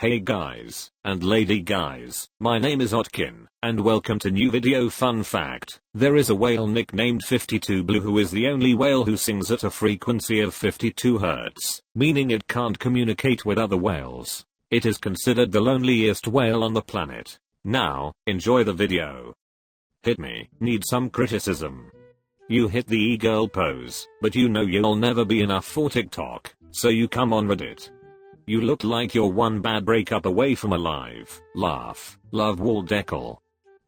Hey guys, and lady guys, my name is Otkin, and welcome to new video. Fun fact, there is a whale nicknamed 52 Blue who is the only whale who sings at a frequency of 52 Hz, meaning it can't communicate with other whales. It is considered the loneliest whale on the planet. Now, enjoy the video. Hit me, need some criticism. You hit the e-girl pose, but you know you'll never be enough for TikTok, so you come on Reddit. You look like you're one bad breakup away from a live, laugh, love wall decal.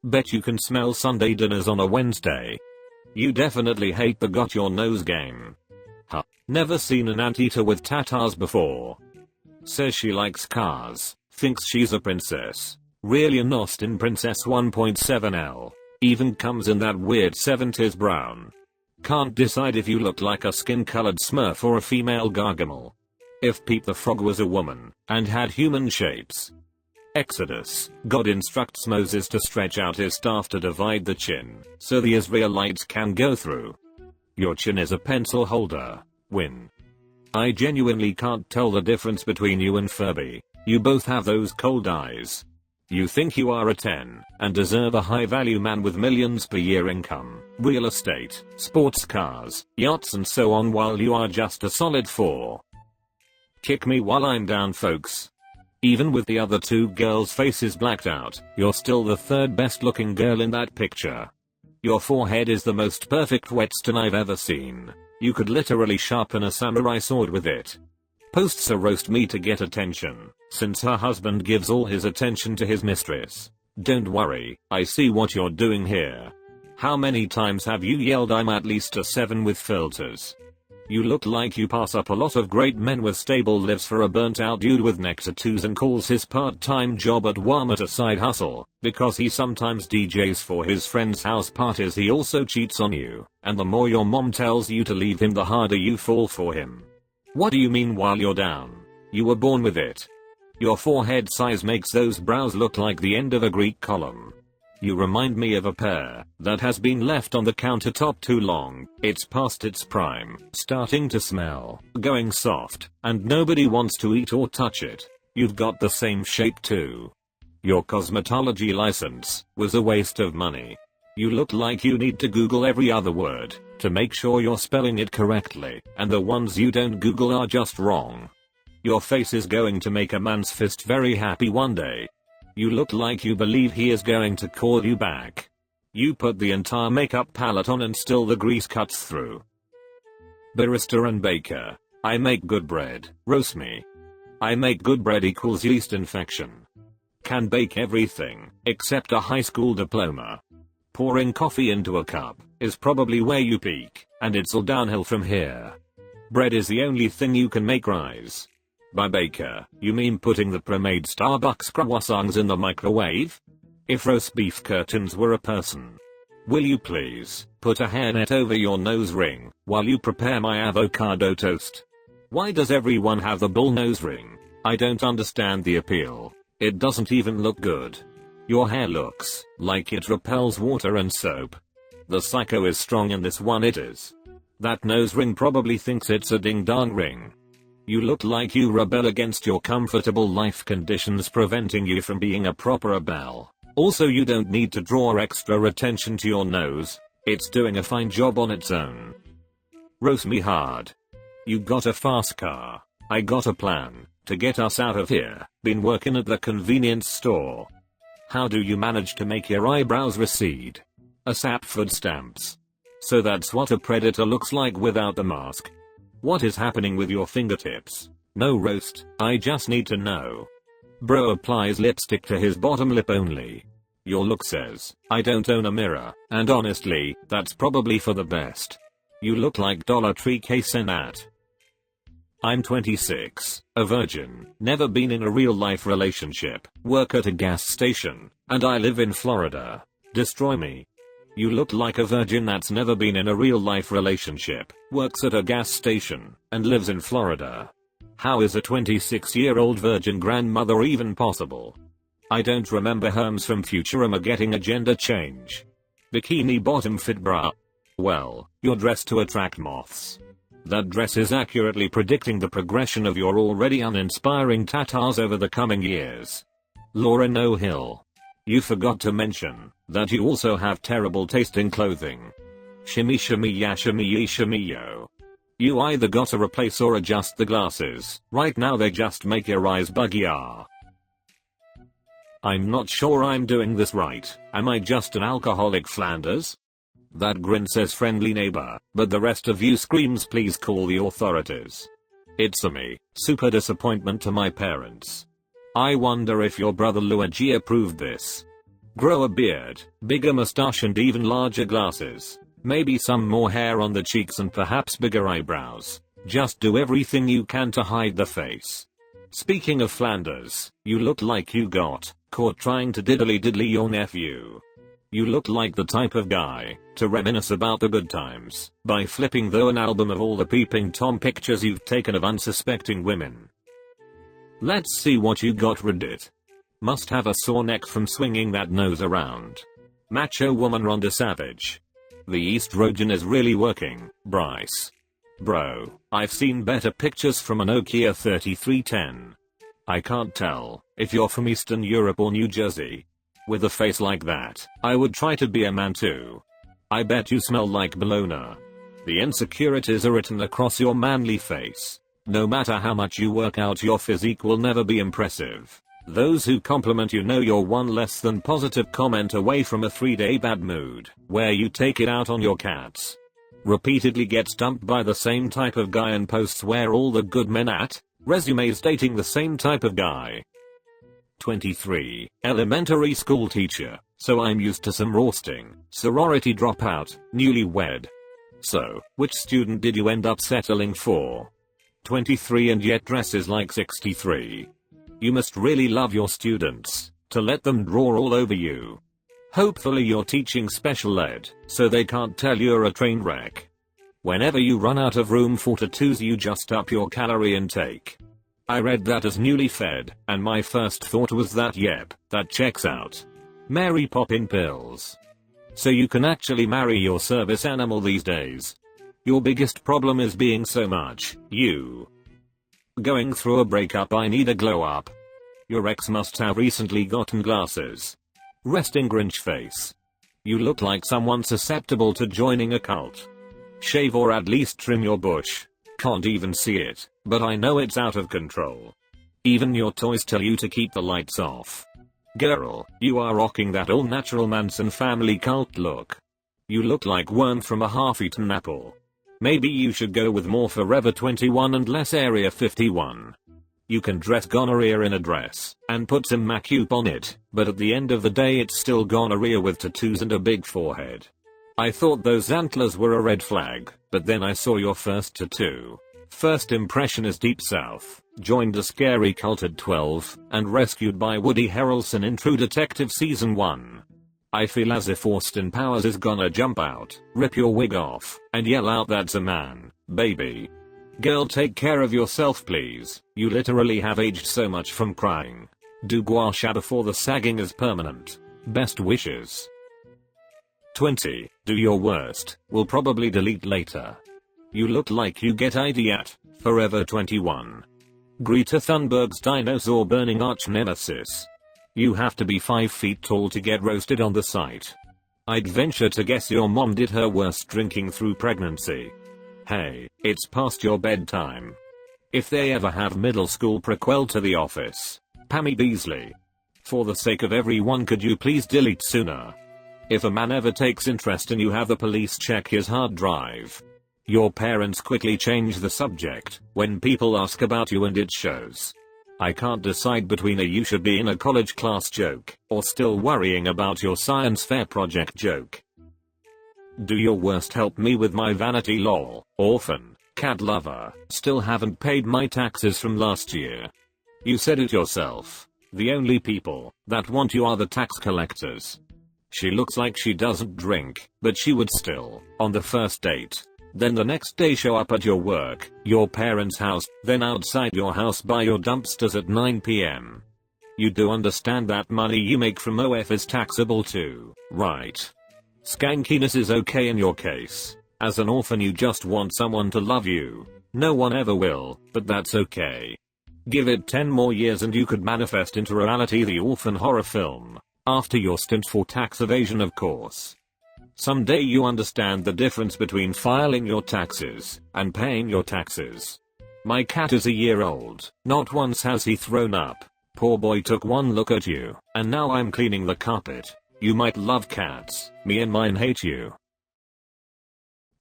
Bet you can smell Sunday dinners on a Wednesday. You definitely hate the got your nose game. Huh, never seen an anteater with tatars before. Says she likes cars, thinks she's a princess. Really an Austin Princess 1.7L. Even comes in that weird 70s brown. Can't decide if you look like a skin-colored Smurf or a female Gargamel. If Peep the Frog was a woman, and had human shapes. Exodus, God instructs Moses to stretch out his staff to divide the chin, so the Israelites can go through. Your chin is a pencil holder. Win. I genuinely can't tell the difference between you and Furby. You both have those cold eyes. You think you are a 10, and deserve a high-value man with millions per year income, real estate, sports cars, yachts and so on, while you are just a solid 4. Kick me while I'm down, folks. Even with the other two girls' faces blacked out, you're still the third best looking girl in that picture. Your forehead is the most perfect whetstone I've ever seen. You could literally sharpen a samurai sword with it. Posts a roast me to get attention, since her husband gives all his attention to his mistress. Don't worry, I see what you're doing here. How many times have you yelled I'm at least a 7 with filters? You look like you pass up a lot of great men with stable lives for a burnt out dude with neck tattoos and calls his part-time job at Walmart a side hustle, because he sometimes DJs for his friends' house parties. He also cheats on you, and the more your mom tells you to leave him the harder you fall for him. What do you mean while you're down? You were born with it. Your forehead size makes those brows look like the end of a Greek column. You remind me of a pear that has been left on the countertop too long. It's past its prime, starting to smell, going soft, and nobody wants to eat or touch it. You've got the same shape too. Your cosmetology license was a waste of money. You look like you need to Google every other word to make sure you're spelling it correctly, and the ones you don't Google are just wrong. Your face is going to make a man's fist very happy one day. You look like you believe he is going to call you back. You put the entire makeup palette on and still the grease cuts through. Barista and baker. I make good bread. Roast me. I make good bread equals yeast infection. Can bake everything, except a high school diploma. Pouring coffee into a cup is probably where you peak, and it's all downhill from here. Bread is the only thing you can make rise. By baker, you mean putting the pre-made Starbucks croissants in the microwave? If roast beef curtains were a person. Will you please put a hairnet over your nose ring while you prepare my avocado toast? Why does everyone have the bull nose ring? I don't understand the appeal. It doesn't even look good. Your hair looks like it repels water and soap. The psycho is strong in this one. It is. That nose ring probably thinks it's a ding-dong ring. You look like you rebel against your comfortable life conditions, preventing you from being a proper belle. Also, you don't need to draw extra attention to your nose. It's doing a fine job on its own. Roast me hard. You got a fast car. I got a plan to get us out of here. Been working at the convenience store. How do you manage to make your eyebrows recede? ASAP food stamps. So that's what a predator looks like without the mask. What is happening with your fingertips? No roast, I just need to know. Bro applies lipstick to his bottom lip only. Your look says, I don't own a mirror, and honestly, that's probably for the best. You look like Dollar Tree K-Senat. I'm 26, a virgin, never been in a real life relationship, work at a gas station, and I live in Florida. Destroy me. You look like a virgin that's never been in a real life relationship, works at a gas station, and lives in Florida. How is a 26-year-old virgin grandmother even possible? I don't remember Herms from Futurama getting a gender change. Bikini bottom fit bra. Well, you're dressed to attract moths. That dress is accurately predicting the progression of your already uninspiring tatas over the coming years. Laura No Hill. You forgot to mention that you also have terrible taste in clothing. Shimmy shimmy ya shimmy ye shimmy yo. You either gotta replace or adjust the glasses. Right now they just make your eyes buggy. I'm not sure I'm doing this right. Am I just an alcoholic Flanders? That grin says friendly neighbor, but the rest of you screams please call the authorities. It's a me. Super disappointment to my parents. I wonder if your brother Luigi approved this. Grow a beard, bigger mustache and even larger glasses. Maybe some more hair on the cheeks and perhaps bigger eyebrows. Just do everything you can to hide the face. Speaking of Flanders, you look like you got caught trying to diddly your nephew. You look like the type of guy to reminisce about the good times by flipping through an album of all the peeping Tom pictures you've taken of unsuspecting women. Let's see what you got. Reddit. Must have a sore neck from swinging that nose around. Macho woman Rhonda Savage. The East Rogen is really working, Bryce. Bro, I've seen better pictures from an Nokia 3310. I can't tell if you're from Eastern Europe or New Jersey. With a face like that, I would try to be a man too. I bet you smell like bologna. The insecurities are written across your manly face. No matter how much you work out, your physique will never be impressive. Those who compliment you know you're one less than positive comment away from a 3-day bad mood, where you take it out on your cats. Repeatedly gets dumped by the same type of guy and posts where all the good men at, resumes dating the same type of guy. 23. Elementary school teacher, so I'm used to some roasting. Sorority dropout, newlywed. So, which student did you end up settling for? 23 and yet dresses like 63. You must really love your students to let them draw all over you. Hopefully you're teaching special ed, so they can't tell you're a train wreck. Whenever you run out of room for tattoos you just up your calorie intake. I read that as newly fed, and my first thought was that yep, that checks out. Mary Poppin pills. So you can actually marry your service animal these days. Your biggest problem is being so much you. Going through a breakup. I need a glow up. Your ex must have recently gotten glasses. Resting Grinch face. You look like someone susceptible to joining a cult. Shave or at least trim your bush. Can't even see it, but I know it's out of control. Even your toys tell you to keep the lights off. Girl, you are rocking that all natural Manson family cult look. You look like worm from a half-eaten apple. Maybe you should go with more Forever 21 and less Area 51. You can dress gonorrhea in a dress and put some makeup on it, but at the end of the day it's still gonorrhea with tattoos and a big forehead. I thought those antlers were a red flag, but then I saw your first tattoo. First impression is Deep South. Joined a scary cult at 12 and rescued by Woody Harrelson in True Detective Season 1. I feel as if Austin Powers is gonna jump out, rip your wig off, and yell out that's a man, baby. Girl, take care of yourself please. You literally have aged so much from crying. Do gua sha before the sagging is permanent. Best wishes. 20. Do your worst. Will probably delete later. You look like you get ID at Forever 21. Greta Thunberg's dinosaur burning arch nemesis. You have to be 5 feet tall to get roasted on the site. I'd venture to guess your mom did her worst drinking through pregnancy. Hey, it's past your bedtime. If they ever have middle school prequel to The Office, Pammy Beasley. For the sake of everyone, could you please delete sooner? If a man ever takes interest in you, have the police check his hard drive. Your parents quickly change the subject when people ask about you and it shows. I can't decide between a you should be in a college class joke or still worrying about your science fair project joke. Do your worst. Help me with my vanity lol. Orphan, cat lover, still haven't paid my taxes from last year. You said it yourself. The only people that want you are the tax collectors. She looks like she doesn't drink, but she would still, on the first date. Then the next day show up at your work, your parents' house, then outside your house by your dumpsters at 9 p.m. You do understand that money you make from OF is taxable too, right? Skankiness is okay in your case. As an orphan you just want someone to love you. No one ever will, but that's okay. Give it 10 more years and you could manifest into reality the orphan horror film. After your stint for tax evasion, of course. Someday you understand the difference between filing your taxes and paying your taxes. My cat is a year old. Not once has he thrown up. Poor boy took one look at you, and now I'm cleaning the carpet. You might love cats. Me and mine hate you.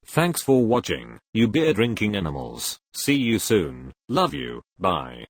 Thanks for watching, you beer drinking animals. See you soon. Love you. Bye.